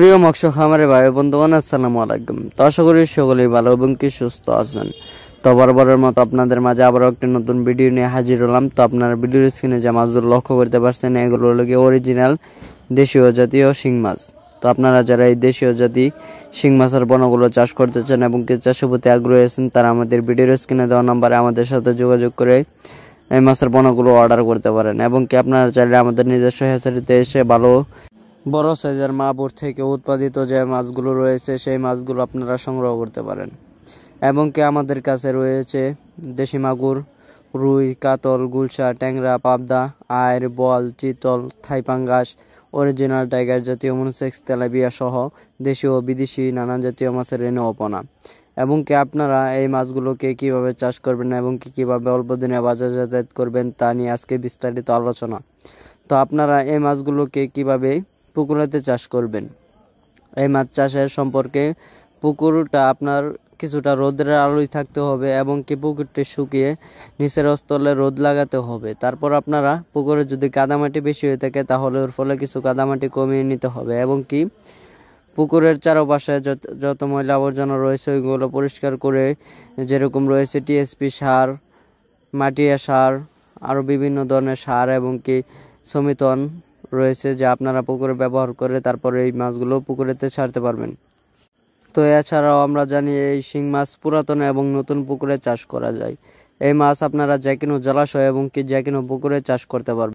প্রিয় মৎস্য খামারে ভাই বন্ধুগণ, আসসালামু আলাইকুম। তো আশা করি সকলেই ভালো এবং কি সুস্থ আছেন। তো বরাবরের মতো আপনাদের মাঝে আবারও একটি নতুন ভিডিও নিয়ে হাজির হলাম। তো আপনার ভিডিওর স্ক্রিনে যে মাছগুলো লক্ষ্য করতে পারছেন, এগুলো হলো গিয়ে অরিজিনাল দেশীয় জাতীয় শিং মাছ। তো আপনারা যারা এই দেশীয় জাতি শিং মাছের বনগুলো চাষ করতে চান এবং কি চাষের প্রতি আগ্রহী আছেন, তারা আমাদের ভিডিওর স্ক্রিনে দেওয়া নাম্বারে আমাদের সাথে যোগাযোগ করে এই মাছের বনগুলো অর্ডার করতে পারেন। এবং কি আপনারা চাইলে আমাদের নিজস্ব হ্যাচারিতে এসে ভালো বড় সাইজের মাগুর থেকে উৎপাদিত যে মাছগুলো রয়েছে সেই মাছগুলো আপনারা সংগ্রহ করতে পারেন। এবং কি আমাদের কাছে রয়েছে দেশি মাগুর, রুই, কাতল, গুলশা, ট্যাংরা, পাবদা, আইড়, বল, চিতল, থাইপাঙ্গাস, অরিজিনাল টাইগার জাতীয় মনোসেক্স, তেলাপিয়া সহ দেশীয় ও বিদেশি নানা জাতীয় মাছের রেণু অপনা। এবং কি আপনারা এই মাছগুলোকে কিভাবে চাষ করবেন এবং কি কিভাবে অল্প দিনে বাজারজাত করবেন তা নিয়ে আজকে বিস্তারিত আলোচনা। তো আপনারা এই মাছগুলোকে কিভাবে পুকুরেতে চাষ করবেন, এই মাছ চাষের সম্পর্কে পুকুরটা আপনার কিছুটা রোদের আলোয় থাকতে হবে এবং কি পুকুরটি শুকিয়ে নিচের স্তরে রোদ লাগাতে হবে। তারপর আপনারা পুকুরে যদি কাদামাটি বেশি হয়ে থাকে তাহলে ওর ফলে কিছু কাদামাটি কমিয়ে নিতে হবে। এবং কি পুকুরের চারপাশে যত ময়লা আবর্জনা রয়েছে ওইগুলো পরিষ্কার করে, যেরকম রয়েছে টিএসপি সার, মাটিয়া সার, আরও বিভিন্ন ধরনের সার এবং কি সমিতন রয়েছে যা আপনারা পুকুরে ব্যবহার করে তারপরে এই মাছগুলো পুকুরেতে ছাড়তে পারবেন। তো এছাড়াও আমরা জানি এই শিং মাছ পুরাতন এবং নতুন পুকুরে চাষ করা যায়। এই মাছ আপনারা যে কোনো জলাশয় এবং কি যে কোনো পুকুরে চাষ করতে পারবেন।